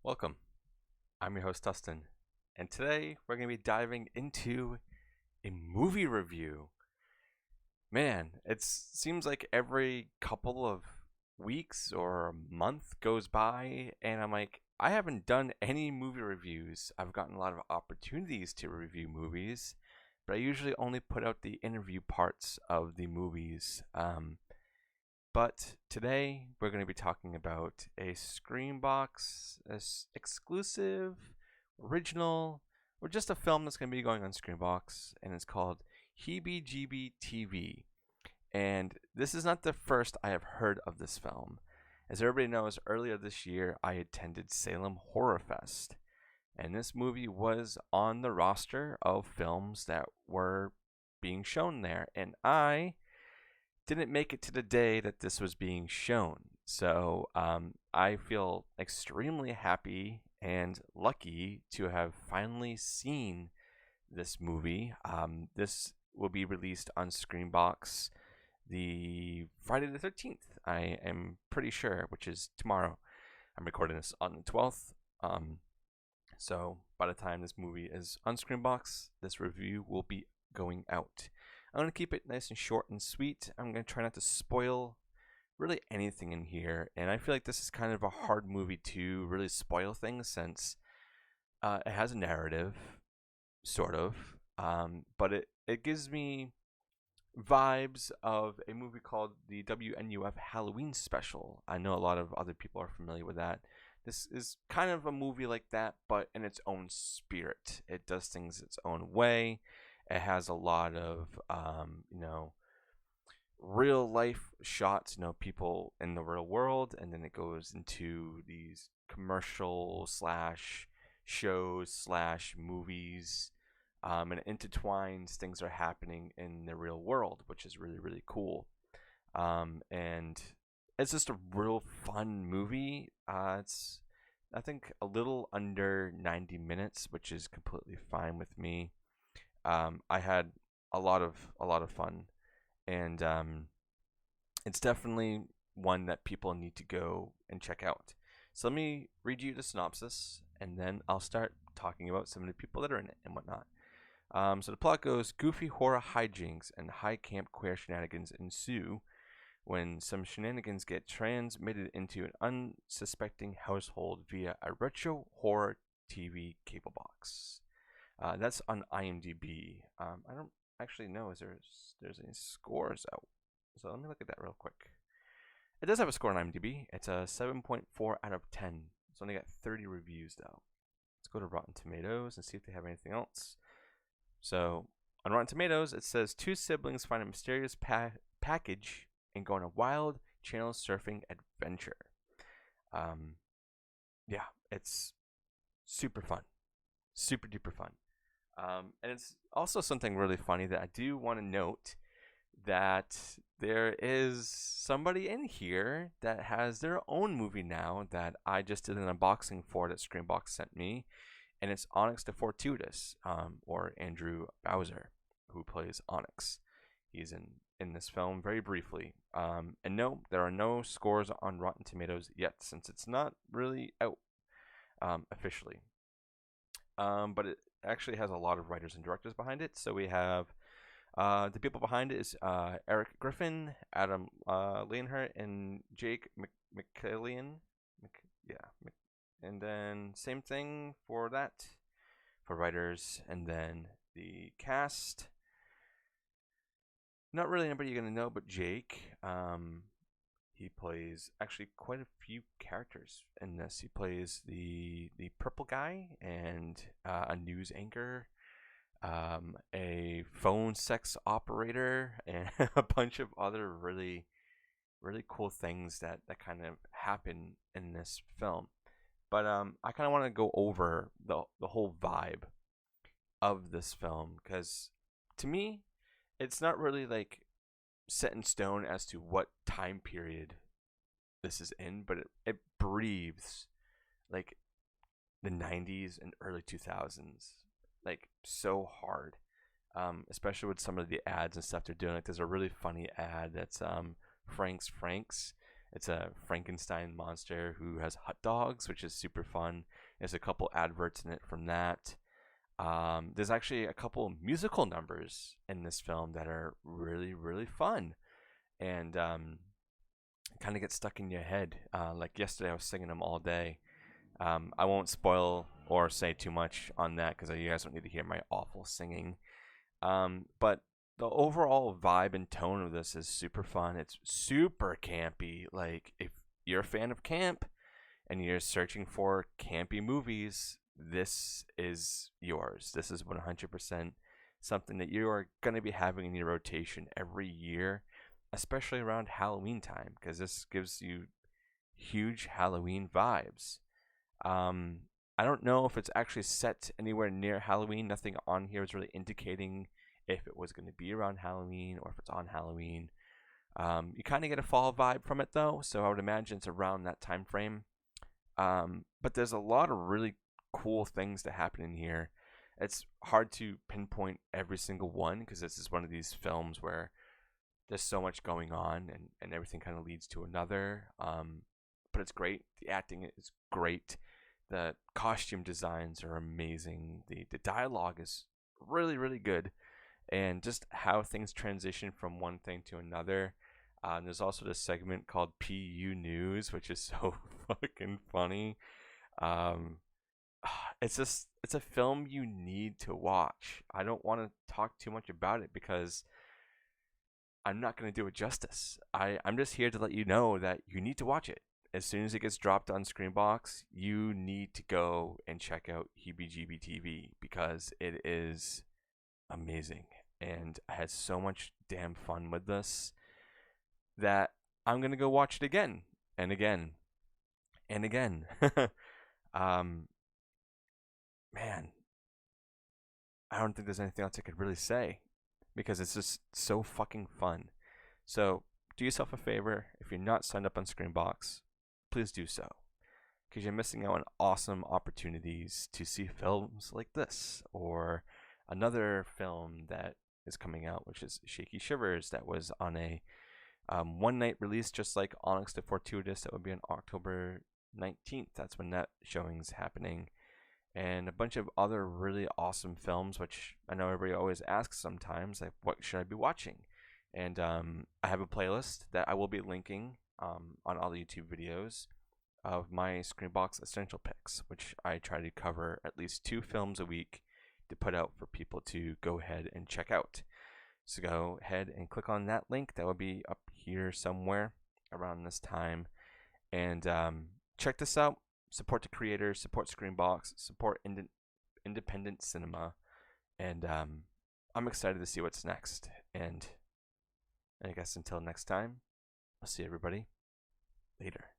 Welcome. I'm your host, Dustin, and today we're going to be diving into a movie review. Man, it seems like every couple of weeks or a month goes by, and I'm like, I haven't done any movie reviews. I've gotten a lot of opportunities to review movies, but I usually only put out the interview parts of the movies. But today we're going to be talking about a Screenbox exclusive, original, or just a film that's going to be going on Screenbox, and it's called HeBGB TV. And this is not the first I have heard of this film. As everybody knows, earlier this year I attended Salem Horror Fest, and this movie was on the roster of films that were being shown there, and I didn't make it to the day that this was being shown. So I feel extremely happy and lucky to have finally seen this movie. This will be released on Screenbox the Friday the 13th, I am pretty sure, which is tomorrow. I'm recording this on the 12th. So by the time this movie is on Screenbox, this review will be going out. I'm going to keep it nice and short and sweet. I'm going to try not to spoil really anything in here. And I feel like this is kind of a hard movie to really spoil things since it has a narrative, sort of. But it gives me vibes of a movie called the WNUF Halloween Special. I know a lot of other people are familiar with that. This is kind of a movie like that, but in its own spirit. It does things its own way. It has a lot of, real life shots, people in the real world, and then it goes into these commercial slash shows slash movies, and it intertwines things that are happening in the real world, which is really, really cool. And it's just a real fun movie. It's, I think, a little under 90 minutes, which is completely fine with me. I had a lot of fun, and it's definitely one that people need to go and check out. So let me read you the synopsis, and then I'll start talking about some of the people that are in it and whatnot. So the plot goes: goofy horror hijinks and high camp queer shenanigans ensue when some shenanigans get transmitted into an unsuspecting household via a retro horror TV cable box. That's on IMDb. I don't actually know if there's any scores out. So let me look at that real quick. It does have a score on IMDb. It's a 7.4 out of 10. It's only got 30 reviews though. Let's go to Rotten Tomatoes and see if they have anything else. So on Rotten Tomatoes, it says two siblings find a mysterious package and go on a wild channel surfing adventure. Yeah, it's super fun, super duper fun. And it's also something really funny that I do want to note that there is somebody in here that has their own movie now that I just did an unboxing for that Screenbox sent me, and it's Onyx the Fortuitous, or Andrew Bowser, who plays Onyx. He's in this film very briefly. And no, there are no scores on Rotten Tomatoes yet, since it's not really out officially. But it actually has a lot of writers and directors behind it. So we have the people behind it is Eric Griffin, Adam Leonhardt, and Jake McCallion. And then same thing for that for writers, and then the cast. Not really anybody you're gonna know, but Jake. He plays actually quite a few characters in this. He plays the purple guy and a news anchor, a phone sex operator, and a bunch of other really cool things that kind of happen in this film. But I kind of want to go over the whole vibe of this film, because to me, it's not really like set in stone as to what time period this is in, but it breathes like the 90s and early 2000s, like so hard. Especially with some of the ads and stuff they're doing. Like there's a really funny ad that's Frank's, It's a Frankenstein monster who has hot dogs, which is super fun. There's a couple adverts in it from that. There's actually a couple musical numbers in this film that are really, really fun, and kind of get stuck in your head. Like yesterday, I was singing them all day. I won't spoil or say too much on that because you guys don't need to hear my awful singing. But the overall vibe and tone of this is super fun. It's super campy. Like, if you're a fan of camp and you're searching for campy movies, this is yours. This is 100% something that you are going to be having in your rotation every year, especially around Halloween time, because this gives you huge Halloween vibes. I don't know if it's actually set anywhere near Halloween. Nothing on here is really indicating if it was going to be around Halloween or if it's on Halloween. You kind of get a fall vibe from it though, so I would imagine it's around that time frame. But there's a lot of really cool things that happen in here. It's hard to pinpoint every single one because this is one of these films where there's so much going on and everything kind of leads to another. But it's great. The acting is great. The costume designs are amazing. The dialogue is really, really good. And just how things transition from one thing to another. There's also this segment called PU News, which is so fucking funny. It's a film you need to watch. I don't want to talk too much about it because I'm not going to do it justice. I'm just here to let you know that you need to watch it. As soon as it gets dropped on Screenbox, you need to go and check out HeBGB TV because it is amazing. And I had so much damn fun with this that I'm going to go watch it again and again and again. Man, I don't think there's anything else I could really say because it's just so fucking fun. So do yourself a favor. If you're not signed up on Screenbox, please do so because you're missing out on awesome opportunities to see films like this or another film that is coming out, which is Shaky Shivers, that was on a one night release, just like Onyx the Fortuitous. That would be on October 19th. That's when that showing's happening. And a bunch of other really awesome films, which I know everybody always asks sometimes, like, what should I be watching? And I have a playlist that I will be linking on all the YouTube videos of my Screenbox Essential Picks, which I try to cover at least 2 films a week to put out for people to go ahead and check out. So go ahead and click on that link. That will be up here somewhere around this time. And check this out. Support the creators, support Screenbox, support independent cinema. And I'm excited to see what's next. And I guess until next time, I'll see everybody later.